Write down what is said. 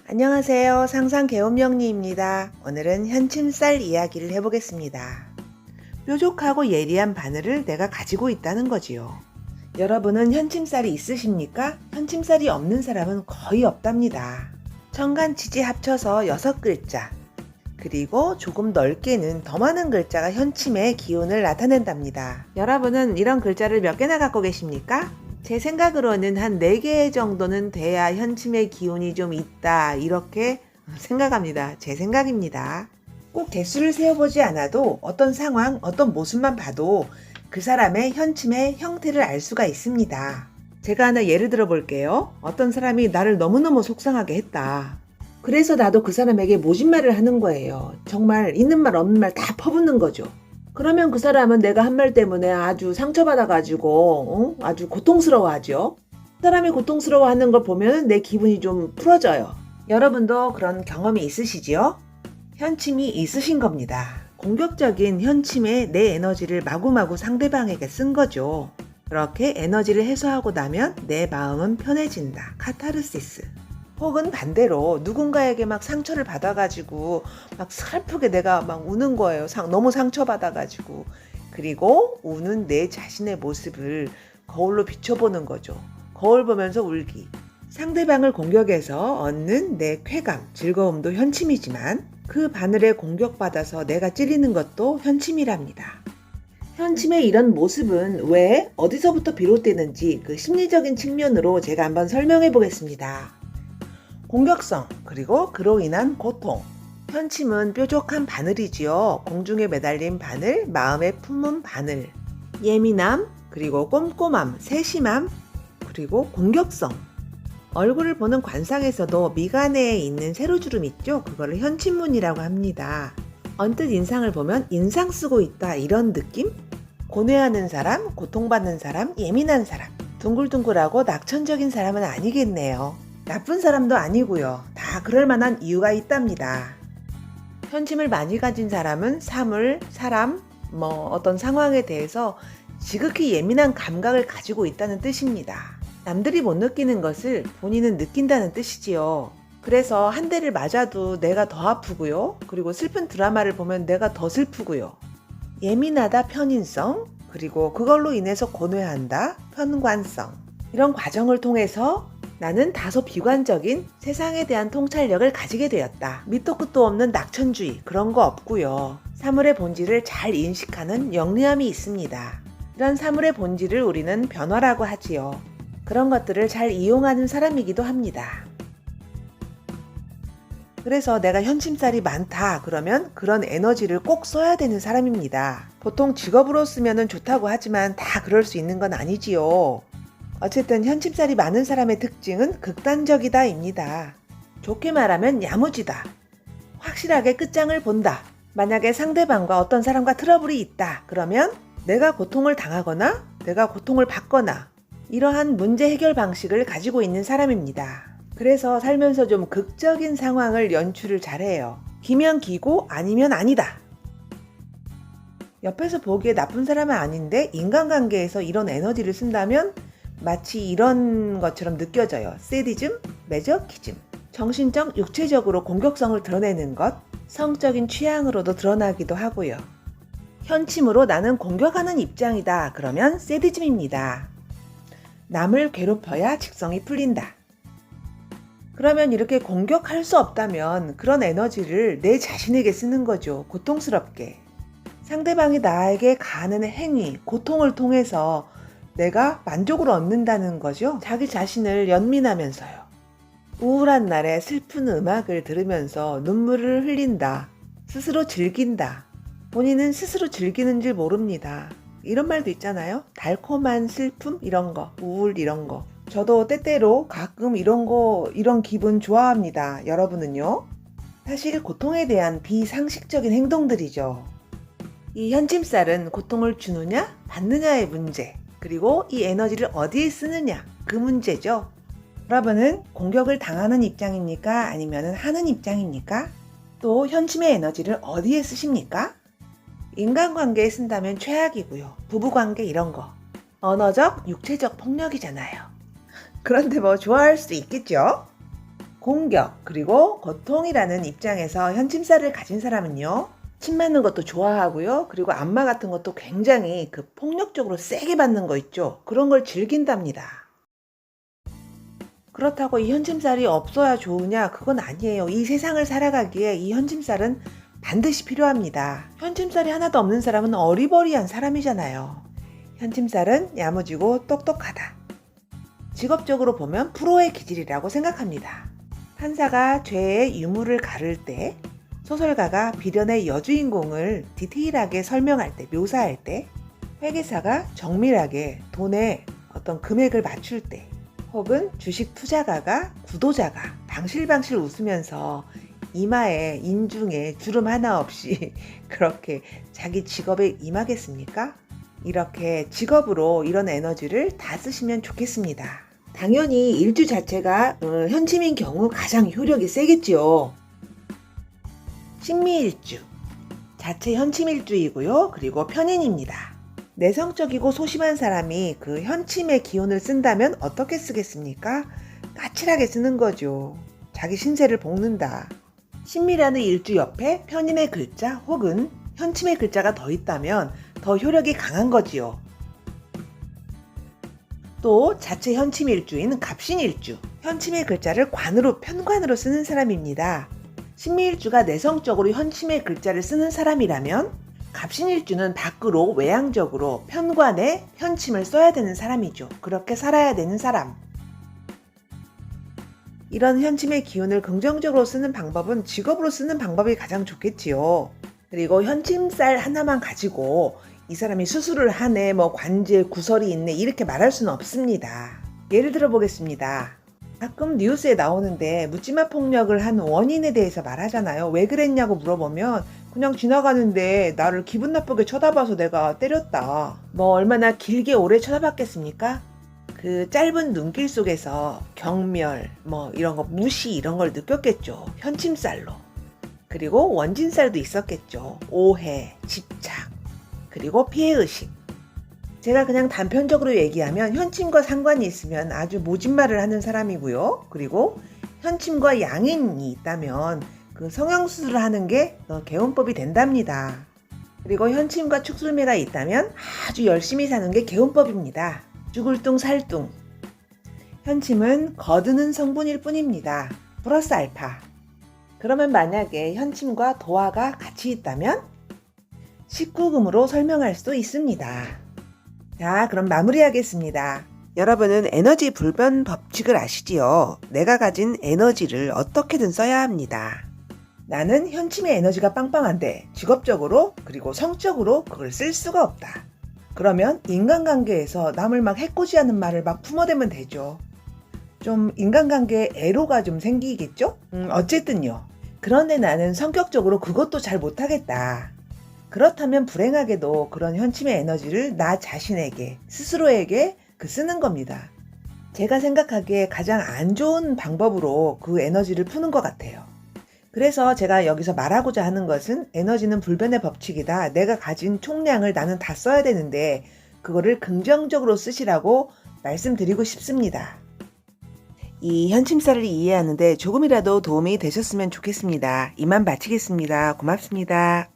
안녕하세요. 상상개운명리입니다. 오늘은 현침살 이야기를 해보겠습니다. 뾰족하고 예리한 바늘을 내가 가지고 있다는 거지요. 여러분은 현침살이 있으십니까? 현침살이 없는 사람은 거의 없답니다. 천간치지 합쳐서 6글자, 그리고 조금 넓게는 더 많은 글자가 현침의 기운을 나타낸답니다. 여러분은 이런 글자를 몇 개나 갖고 계십니까? 제 생각으로는 한 4개 정도는 돼야 현침의 기운이 좀 있다, 이렇게 생각합니다. 제 생각입니다. 꼭 개수를 세어보지 않아도 어떤 상황, 어떤 모습만 봐도 그 사람의 현침의 형태를 알 수가 있습니다. 제가 하나 예를 들어 볼게요. 어떤 사람이 나를 너무너무 속상하게 했다. 그래서 나도 그 사람에게 모진말을 하는 거예요. 정말 있는 말 없는 말 다 퍼붓는 거죠. 그러면 그 사람은 내가 한 말 때문에 아주 상처받아가지고 아주 고통스러워하죠. 사람이 고통스러워하는 걸 보면 내 기분이 좀 풀어져요. 여러분도 그런 경험이 있으시지요? 현침이 있으신 겁니다. 공격적인 현침에 내 에너지를 마구마구 상대방에게 쓴 거죠. 그렇게 에너지를 해소하고 나면 내 마음은 편해진다. 카타르시스. 혹은 반대로 누군가에게 막 상처를 받아가지고 막 슬프게 내가 막 우는 거예요. 너무 상처받아가지고. 그리고 우는 내 자신의 모습을 거울로 비춰보는 거죠. 거울 보면서 울기. 상대방을 공격해서 얻는 내 쾌감, 즐거움도 현침이지만 그 바늘에 공격받아서 내가 찔리는 것도 현침이랍니다. 현침의 이런 모습은 왜 어디서부터 비롯되는지 그 심리적인 측면으로 제가 한번 설명해 보겠습니다. 공격성, 그리고 그로 인한 고통. 현침은 뾰족한 바늘이지요. 공중에 매달린 바늘, 마음에 품은 바늘. 예민함, 그리고 꼼꼼함, 세심함, 그리고 공격성. 얼굴을 보는 관상에서도 미간에 있는 세로주름 있죠? 그거를 현침문이라고 합니다. 언뜻 인상을 보면 인상 쓰고 있다, 이런 느낌? 고뇌하는 사람, 고통받는 사람, 예민한 사람. 둥글둥글하고 낙천적인 사람은 아니겠네요. 나쁜 사람도 아니고요. 다 그럴 만한 이유가 있답니다. 현침을 많이 가진 사람은 사물, 사람, 어떤 상황에 대해서 지극히 예민한 감각을 가지고 있다는 뜻입니다. 남들이 못 느끼는 것을 본인은 느낀다는 뜻이지요. 그래서 한 대를 맞아도 내가 더 아프고요. 그리고 슬픈 드라마를 보면 내가 더 슬프고요. 예민하다, 편인성, 그리고 그걸로 인해서 고뇌한다, 편관성. 이런 과정을 통해서 나는 다소 비관적인 세상에 대한 통찰력을 가지게 되었다. 밑도 끝도 없는 낙천주의, 그런 거 없고요. 사물의 본질을 잘 인식하는 영리함이 있습니다. 이런 사물의 본질을 우리는 변화라고 하지요. 그런 것들을 잘 이용하는 사람이기도 합니다. 그래서 내가 현침살이 많다 그러면 그런 에너지를 꼭 써야 되는 사람입니다. 보통 직업으로 쓰면 좋다고 하지만 다 그럴 수 있는 건 아니지요. 어쨌든 현침살이 많은 사람의 특징은 극단적이다입니다. 좋게 말하면 야무지다. 확실하게 끝장을 본다. 만약에 상대방과 어떤 사람과 트러블이 있다 그러면 내가 고통을 당하거나 내가 고통을 받거나 이러한 문제 해결 방식을 가지고 있는 사람입니다. 그래서 살면서 좀 극적인 상황을 연출을 잘해요. 기면 기고 아니면 아니다. 옆에서 보기에 나쁜 사람은 아닌데 인간관계에서 이런 에너지를 쓴다면 마치 이런 것처럼 느껴져요. 세디즘, 매저키즘. 정신적, 육체적으로 공격성을 드러내는 것, 성적인 취향으로도 드러나기도 하고요. 현침으로 나는 공격하는 입장이다 그러면 세디즘입니다. 남을 괴롭혀야 직성이 풀린다. 그러면 이렇게 공격할 수 없다면 그런 에너지를 내 자신에게 쓰는 거죠. 고통스럽게. 상대방이 나에게 가하는 행위, 고통을 통해서 내가 만족을 얻는다는 거죠. 자기 자신을 연민하면서요. 우울한 날에 슬픈 음악을 들으면서 눈물을 흘린다. 스스로 즐긴다. 본인은 스스로 즐기는 줄 모릅니다. 이런 말도 있잖아요. 달콤한 슬픔 이런 거, 우울 이런 거. 저도 때때로 가끔 이런 기분 좋아합니다. 여러분은요? 사실 고통에 대한 비상식적인 행동들이죠. 이 현침살은 고통을 주느냐, 받느냐의 문제. 그리고 이 에너지를 어디에 쓰느냐, 그 문제죠. 여러분은 공격을 당하는 입장입니까? 아니면 하는 입장입니까? 또 현침의 에너지를 어디에 쓰십니까? 인간관계에 쓴다면 최악이고요. 부부관계 이런 거. 언어적, 육체적 폭력이잖아요. 그런데 뭐 좋아할 수도 있겠죠? 공격, 그리고 고통이라는 입장에서 현침살을 가진 사람은요, 침 맞는 것도 좋아하고요. 그리고 안마 같은 것도 굉장히 그 폭력적으로 세게 받는 거 있죠. 그런 걸 즐긴답니다. 그렇다고 이 현침살이 없어야 좋으냐? 그건 아니에요. 이 세상을 살아가기에 이 현침살은 반드시 필요합니다. 현침살이 하나도 없는 사람은 어리버리한 사람이잖아요. 현침살은 야무지고 똑똑하다. 직업적으로 보면 프로의 기질이라고 생각합니다. 판사가 죄의 유무를 가를 때, 소설가가 비련의 여주인공을 디테일하게 설명할 때, 묘사할 때, 회계사가 정밀하게 돈의 어떤 금액을 맞출 때, 혹은 주식 투자가가 구도자가 방실방실 웃으면서 이마에 인중에 주름 하나 없이 그렇게 자기 직업에 임하겠습니까? 이렇게 직업으로 이런 에너지를 다 쓰시면 좋겠습니다. 당연히 일주 자체가 현침인 경우 가장 효력이 세겠죠. 신미일주, 자체 현침일주이고요. 그리고 편인입니다. 내성적이고 소심한 사람이 그 현침의 기운을 쓴다면 어떻게 쓰겠습니까? 까칠하게 쓰는 거죠. 자기 신세를 볶는다. 신미라는 일주 옆에 편인의 글자 혹은 현침의 글자가 더 있다면 더 효력이 강한 거지요. 또 자체 현침일주인 갑신일주, 현침의 글자를 관으로 편관으로 쓰는 사람입니다. 신미일주가 내성적으로 현침의 글자를 쓰는 사람이라면 갑신일주는 밖으로 외향적으로 편관에 현침을 써야 되는 사람이죠. 그렇게 살아야 되는 사람. 이런 현침의 기운을 긍정적으로 쓰는 방법은 직업으로 쓰는 방법이 가장 좋겠지요. 그리고 현침살 하나만 가지고 이 사람이 수술을 하네, 뭐 관제에 구설이 있네 이렇게 말할 수는 없습니다. 예를 들어 보겠습니다. 가끔 뉴스에 나오는데 묻지마 폭력을 한 원인에 대해서 말하잖아요. 왜 그랬냐고 물어보면 그냥 지나가는데 나를 기분 나쁘게 쳐다봐서 내가 때렸다. 뭐 얼마나 길게 오래 쳐다봤겠습니까? 그 짧은 눈길 속에서 경멸, 뭐 이런 거 무시 이런 걸 느꼈겠죠. 현침살로. 그리고 원진살도 있었겠죠. 오해, 집착, 그리고 피해의식. 제가 그냥 단편적으로 얘기하면 현침과 상관이 있으면 아주 모진 말을 하는 사람이고요. 그리고 현침과 양인이 있다면 그 성형수술을 하는 게 개운법이 된답니다. 그리고 현침과 축술매가 있다면 아주 열심히 사는 게 개운법입니다. 죽을 둥 살 둥. 현침은 거드는 성분일 뿐입니다. 플러스 알파. 그러면 만약에 현침과 도화가 같이 있다면 19금으로 설명할 수도 있습니다. 자, 그럼 마무리하겠습니다. 여러분은 에너지 불변 법칙을 아시지요? 내가 가진 에너지를 어떻게든 써야 합니다. 나는 현침의 에너지가 빵빵한데 직업적으로 그리고 성적으로 그걸 쓸 수가 없다. 그러면 인간관계에서 남을 막 해코지하는 말을 막 품어대면 되죠. 좀 인간관계에 애로가 좀 생기겠죠? 어쨌든요. 그런데 나는 성격적으로 그것도 잘 못하겠다. 그렇다면 불행하게도 그런 현침의 에너지를 나 자신에게, 스스로에게 쓰는 겁니다. 제가 생각하기에 가장 안 좋은 방법으로 그 에너지를 푸는 것 같아요. 그래서 제가 여기서 말하고자 하는 것은 에너지는 불변의 법칙이다. 내가 가진 총량을 나는 다 써야 되는데 그거를 긍정적으로 쓰시라고 말씀드리고 싶습니다. 이 현침살을 이해하는데 조금이라도 도움이 되셨으면 좋겠습니다. 이만 마치겠습니다. 고맙습니다.